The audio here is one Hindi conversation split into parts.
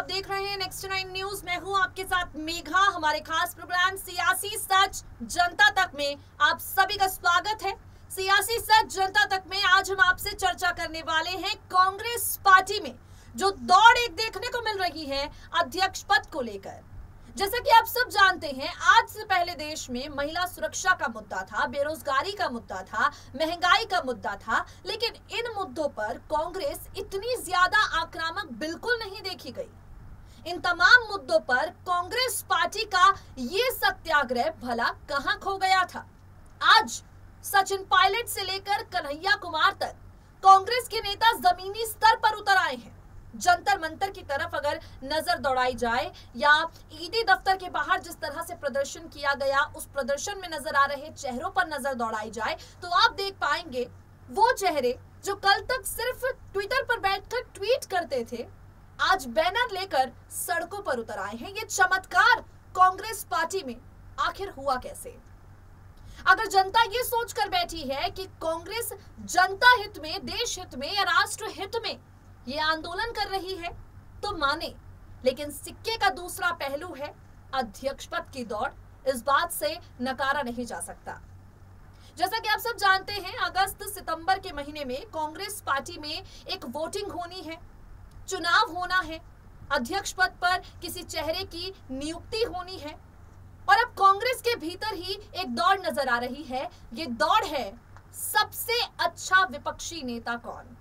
आप देख रहे हैं नेक्स्ट 9 न्यूज। मैं हूं आपके साथ मेघा। हमारे खास प्रोग्राम सियासी सच जनता तक में आप सभी का स्वागत है। सियासी सच जनता तक में आज हम आपसे चर्चा करने वाले हैं कांग्रेस पार्टी में जो दौड़ एक देखने को मिल रही है अध्यक्ष पद को लेकर। जैसा कि आप सब जानते हैं, आज से पहले देश में महिला सुरक्षा का मुद्दा था, बेरोजगारी का मुद्दा था, महंगाई का मुद्दा था, लेकिन इन मुद्दों पर कांग्रेस इतनी ज्यादा आक्रामक बिल्कुल नहीं देखी गई। इन तमाम मुद्दों पर कांग्रेस पार्टी का ये सत्याग्रह भला कहां खो गया था। आज सचिन पायलट से लेकर कन्हैया कुमार तक कांग्रेस के नेता जमीनी स्तर पर उतर आए हैं। जंतर मंतर की तरफ अगर नजर दौड़ाई जाए या ईडी दफ्तर के बाहर जिस तरह से प्रदर्शन किया गया, उस प्रदर्शन में नजर आ रहे चेहरों पर नजर दौड़ाई जाए तो आप देख पाएंगे वो चेहरे जो कल तक सिर्फ ट्विटर पर बैठकर ट्वीट करते थे, आज बैनर लेकर सड़कों पर उतर आए हैं। ये चमत्कार कांग्रेस पार्टी में आखिर हुआ कैसे? अगर जनता ये सोचकर बैठी है कि कांग्रेस जनता हित में, देश हित में या राष्ट्र हित में ये आंदोलन कर रही है तो माने, लेकिन सिक्के का दूसरा पहलू है अध्यक्ष पद की दौड़। इस बात से नकारा नहीं जा सकता। जैसा कि आप सब जानते हैं, अगस्त सितंबर के महीने में कांग्रेस पार्टी में एक वोटिंग होनी है, चुनाव होना है, अध्यक्ष पद पर किसी चेहरे की नियुक्ति होनी है और अब कांग्रेस के भीतर ही एक दौड़ नजर आ रही है। ये दौड़ है सबसे अच्छा विपक्षी नेता कौन।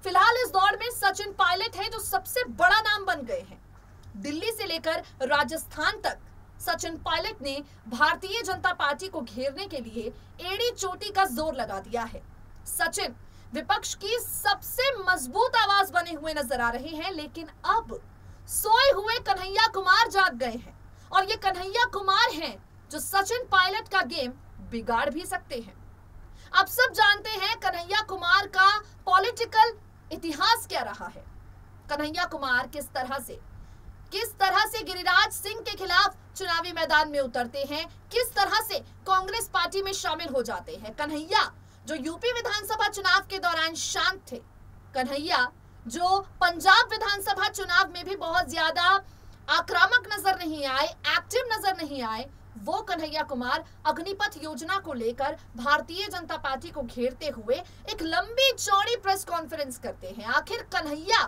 फिलहाल इस दौड़ में सचिन पायलट है जो सबसे बड़ा नाम बन गए हैं। दिल्ली से लेकर राजस्थान तक सचिन पायलट ने भारतीय जनता पार्टी को घेरने के लिए एड़ी चोटी का जोर लगा दिया है। सचिन विपक्ष की सबसे मजबूत आवाज बने हुए नजर आ रहे हैं, लेकिन अब सोए हुए कन्हैया कुमार जाग गए हैं और ये कन्हैया कुमार हैं जो सचिन पायलट का गेम बिगाड़ भी सकते हैं। आप सब जानते हैं कन्हैया कुमार का पॉलिटिकल इतिहास क्या रहा है। कन्हैया कुमार किस तरह से गिरिराज सिंह के खिलाफ चुनावी मैदान में उतरते हैं, किस तरह से कांग्रेस पार्टी में शामिल हो जाते हैं। कन्हैया जो यूपी विधानसभा चुनाव के दौरान शांत थे, कन्हैया जो पंजाब विधानसभा चुनाव में भी बहुत ज्यादा आक्रामक नजर नहीं आए, एक्टिव नजर नहीं आए, वो कन्हैया कुमार अग्निपथ योजना को लेकर भारतीय जनता पार्टी को घेरते हुए एक लंबी चौड़ी प्रेस कॉन्फ्रेंस करते हैं। आखिर कन्हैया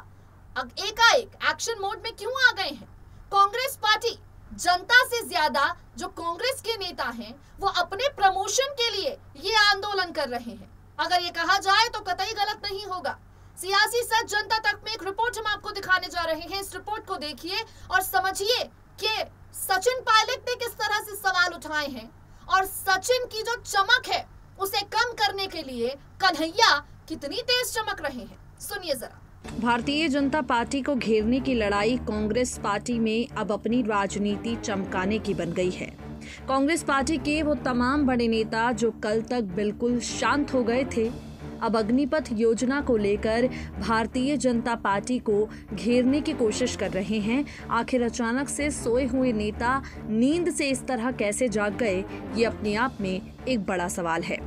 एकाएक एक्शन मोड में क्यों आ गए हैं? कांग्रेस पार्टी जनता से ज्यादा जो कांग्रेस के नेता हैं वो अपने प्रमोशन के लिए ये आंदोलन कर रहे हैं। अगर ये कहा जाए तो कतई गलत नहीं होगा। सियासी सच जनता तक में एक रिपोर्ट हम आपको दिखाने जा रहे हैं। इस रिपोर्ट को देखिए और समझिए कि सचिन पायलट ने किस तरह से सवाल उठाए हैं और सचिन की जो चमक है उसे कम करने के लिए कन्हैया कितनी तेज चमक रहे हैं। सुनिए जरा। भारतीय जनता पार्टी को घेरने की लड़ाई कांग्रेस पार्टी में अब अपनी राजनीति चमकाने की बन गई है। कांग्रेस पार्टी के वो तमाम बड़े नेता जो कल तक बिल्कुल शांत हो गए थे, अब अग्निपथ योजना को लेकर भारतीय जनता पार्टी को घेरने की कोशिश कर रहे हैं। आखिर अचानक से सोए हुए नेता नींद से इस तरह कैसे जाग गए, ये अपने आप में एक बड़ा सवाल है।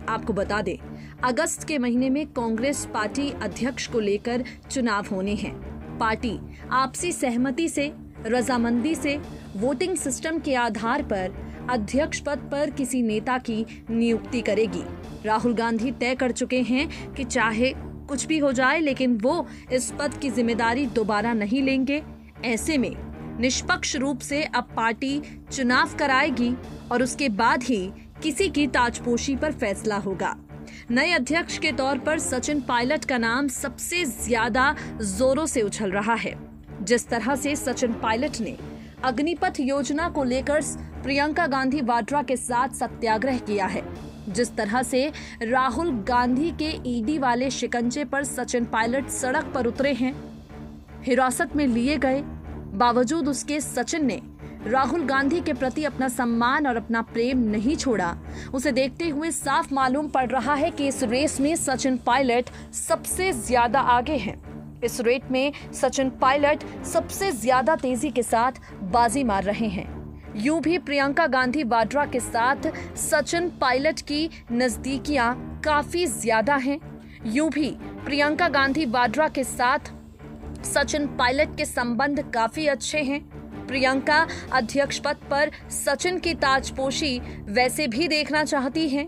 आपको बता दें, अगस्त के महीने में कांग्रेस पार्टी अध्यक्ष को लेकर चुनाव होने हैं। पार्टी आपसी सहमति से, रजामंदी से, वोटिंग सिस्टम के आधार पर अध्यक्ष पद पर किसी नेता की नियुक्ति करेगी। राहुल गांधी तय कर चुके हैं कि चाहे कुछ भी हो जाए लेकिन वो इस पद की जिम्मेदारी दोबारा नहीं लेंगे। ऐसे में निष्पक्ष रूप से अब पार्टी चुनाव कराएगी और उसके बाद ही किसी की ताजपोशी पर फैसला होगा। नए अध्यक्ष के तौर पर सचिन पायलट का नाम सबसे ज्यादा जोरों से उछल रहा है। जिस तरह से सचिन पायलट ने अग्निपथ योजना को लेकर प्रियंका गांधी वाड्रा के साथ सत्याग्रह किया है, जिस तरह से राहुल गांधी के ईडी वाले शिकंजे पर सचिन पायलट सड़क पर उतरे हैं, हिरासत में लिए गए, बावजूद उसके सचिन ने राहुल गांधी के प्रति अपना सम्मान और अपना प्रेम नहीं छोड़ा। उसे देखते हुए साफ मालूम पड़ रहा है कि इस रेस में सचिन पायलट सबसे ज्यादा आगे हैं। इस रेट में सचिन पायलट सबसे ज्यादा तेजी के साथ बाजी मार रहे हैं। यूं भी प्रियंका गांधी वाड्रा के साथ सचिन पायलट की नजदीकियां काफी ज्यादा हैं। यूं भी प्रियंका गांधी वाड्रा के साथ सचिन पायलट के संबंध काफी अच्छे हैं। प्रियंका अध्यक्ष पद पर सचिन की ताजपोशी वैसे भी देखना चाहती हैं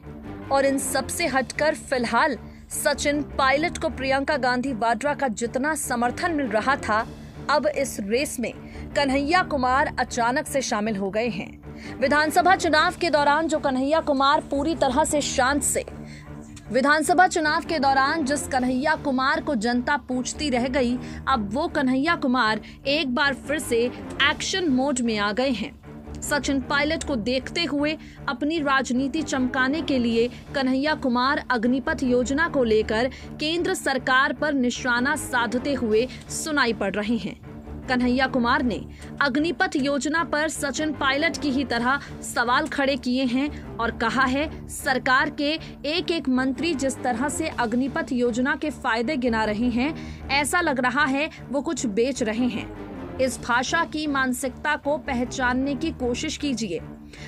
और इन सब से हटकर फिलहाल सचिन पायलट को प्रियंका गांधी वाड्रा का जितना समर्थन मिल रहा था, अब इस रेस में कन्हैया कुमार अचानक से शामिल हो गए हैं। विधानसभा चुनाव के दौरान जो कन्हैया कुमार पूरी तरह से शांत से विधानसभा चुनाव के दौरान जिस कन्हैया कुमार को जनता पूछती रह गई, अब वो कन्हैया कुमार एक बार फिर से एक्शन मोड में आ गए हैं। सचिन पायलट को देखते हुए अपनी राजनीति चमकाने के लिए कन्हैया कुमार अग्निपथ योजना को लेकर केंद्र सरकार पर निशाना साधते हुए सुनाई पड़ रहे हैं। कन्हैया कुमार ने अग्निपथ योजना पर सचिन पायलट की ही तरह सवाल खड़े किए हैं और कहा है, सरकार के एक एक मंत्री जिस तरह से अग्निपथ योजना के फायदे गिना रहे हैं, ऐसा लग रहा है वो कुछ बेच रहे हैं। इस भाषा की मानसिकता को पहचानने की कोशिश कीजिए।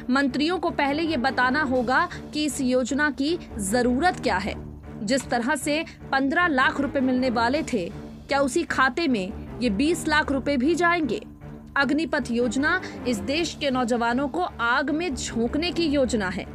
मंत्रियों को पहले ये बताना होगा कि इस योजना की जरूरत क्या है। जिस तरह से 15 लाख रुपए मिलने वाले थे, क्या उसी खाते में ये 20 लाख रुपए भी जाएंगे? अग्निपथ योजना इस देश के नौजवानों को आग में झोंकने की योजना है।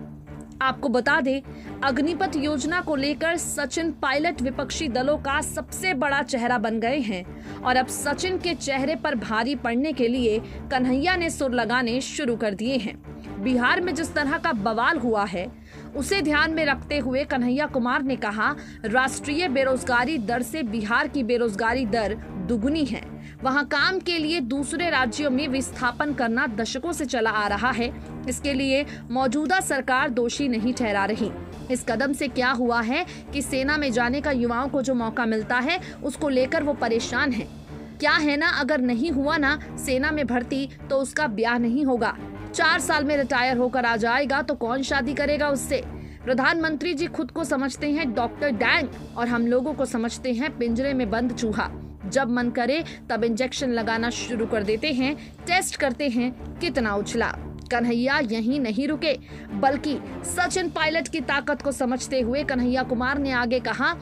आपको बता दें, अग्निपथ योजना को लेकर सचिन पायलट विपक्षी दलों का सबसे बड़ा चेहरा बन गए हैं और अब सचिन के चेहरे पर भारी पड़ने के लिए कन्हैया ने सुर लगाने शुरू कर दिए हैं। बिहार में जिस तरह का बवाल हुआ है, उसे ध्यान में रखते हुए कन्हैया कुमार ने कहा, राष्ट्रीय बेरोजगारी दर से बिहार की बेरोजगारी दर दुगुनी है। वहां काम के लिए दूसरे राज्यों में विस्थापन करना दशकों से चला आ रहा है। इसके लिए मौजूदा सरकार दोषी नहीं ठहरा रही। इस कदम से क्या हुआ है कि सेना में जाने का युवाओं को जो मौका मिलता है, उसको लेकर वो परेशान है। क्या है ना, अगर नहीं हुआ ना सेना में भर्ती तो उसका ब्याह नहीं होगा। 4 साल में रिटायर होकर आ जाएगा तो कौन शादी करेगा उससे। प्रधानमंत्री जी खुद को समझते हैं डॉक्टर डैंग और हम लोगों को समझते हैं पिंजरे में बंद चूहा। जब मन करे तब इंजेक्शन लगाना शुरू कर देते हैं, टेस्ट करते हैं कितना उछला। कन्हैया यहीं नहीं रुके, बल्कि सचिन पायलट की ताकत को समझते हुए कन्हैया कुमार ने आगे कहा,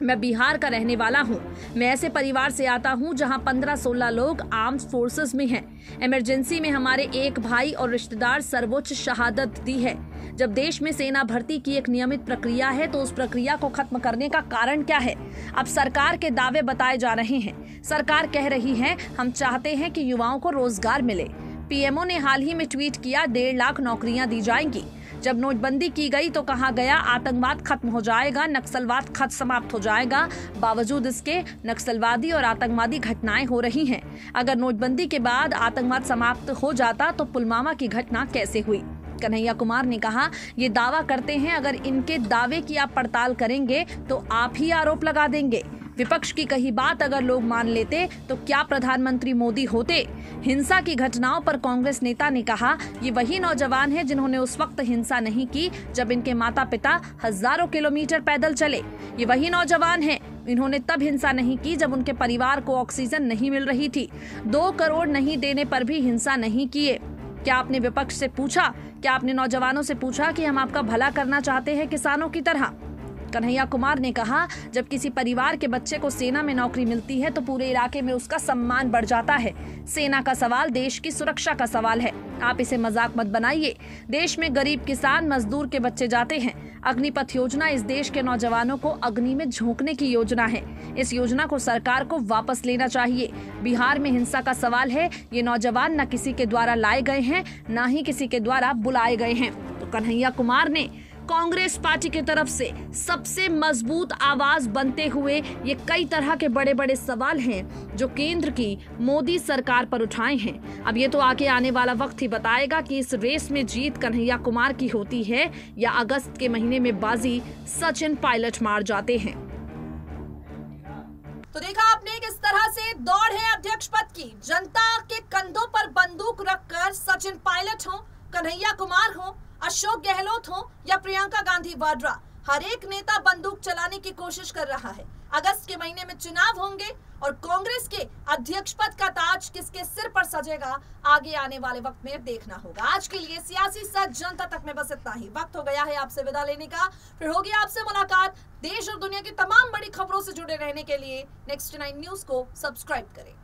मैं बिहार का रहने वाला हूँ। मैं ऐसे परिवार से आता हूँ जहाँ 15-16 लोग आर्म्ड फोर्सेस में हैं। इमरजेंसी में हमारे एक भाई और रिश्तेदार सर्वोच्च शहादत दी है। जब देश में सेना भर्ती की एक नियमित प्रक्रिया है तो उस प्रक्रिया को खत्म करने का कारण क्या है? अब सरकार के दावे बताए जा रहे हैं। सरकार कह रही है, हम चाहते हैं कि युवाओं को रोजगार मिले। पीएमओ ने हाल ही में ट्वीट किया, 1.5 लाख नौकरियां दी जाएंगी। जब नोटबंदी की गई तो कहा गया आतंकवाद खत्म हो जाएगा, नक्सलवाद समाप्त हो जाएगा। बावजूद इसके नक्सलवादी और आतंकवादी घटनाएं हो रही हैं। अगर नोटबंदी के बाद आतंकवाद समाप्त हो जाता तो पुलवामा की घटना कैसे हुई? कन्हैया कुमार ने कहा, ये दावा करते हैं, अगर इनके दावे की आप पड़ताल करेंगे तो आप ही आरोप लगा देंगे। विपक्ष की कही बात अगर लोग मान लेते तो क्या प्रधानमंत्री मोदी होते? हिंसा की घटनाओं पर कांग्रेस नेता ने कहा, ये वही नौजवान हैं जिन्होंने उस वक्त हिंसा नहीं की जब इनके माता पिता हजारों किलोमीटर पैदल चले। ये वही नौजवान हैं, इन्होंने तब हिंसा नहीं की जब उनके परिवार को ऑक्सीजन नहीं मिल रही थी। 2 करोड़ नहीं देने पर भी हिंसा नहीं किए। क्या आपने विपक्ष से पूछा? क्या आपने नौजवानों से पूछा कि हम आपका भला करना चाहते हैं किसानों की तरह? कन्हैया कुमार ने कहा, जब किसी परिवार के बच्चे को सेना में नौकरी मिलती है तो पूरे इलाके में उसका सम्मान बढ़ जाता है। सेना का सवाल देश की सुरक्षा का सवाल है। आप इसे मजाक मत बनाइए। देश में गरीब किसान मजदूर के बच्चे जाते हैं। अग्निपथ योजना इस देश के नौजवानों को अग्नि में झोंकने की योजना है। इस योजना को सरकार को वापस लेना चाहिए। बिहार में हिंसा का सवाल है, ये नौजवान न किसी के द्वारा लाए गए हैं, न ही किसी के द्वारा बुलाए गए हैं। तो कन्हैया कुमार ने कांग्रेस पार्टी की तरफ से सबसे मजबूत आवाज बनते हुए ये कई तरह के बड़े बड़े सवाल हैं जो केंद्र की मोदी सरकार पर उठाए हैं। अब ये तो आगे आने वाला वक्त ही बताएगा कि इस रेस में जीत कन्हैया कुमार की होती है या अगस्त के महीने में बाजी सचिन पायलट मार जाते हैं। तो देखा आपने किस तरह से दौड़ है अध्यक्ष पद की। जनता के कंधों पर बंदूक रखकर सचिन पायलट हो, कन्हैया कुमार हो, अशोक गहलोत हो या प्रियंका गांधी वाड्रा, हर एक नेता बंदूक चलाने की कोशिश कर रहा है। अगस्त के महीने में चुनाव होंगे और कांग्रेस के अध्यक्ष पद का ताज किसके सिर पर सजेगा, आगे आने वाले वक्त में देखना होगा। आज के लिए सियासी सच जनता तक में बस इतना ही। वक्त हो गया है आपसे विदा लेने का, फिर होगी आपसे मुलाकात। देश और दुनिया की तमाम बड़ी खबरों से जुड़े रहने के लिए नेक्स्ट 9 न्यूज को सब्सक्राइब करें।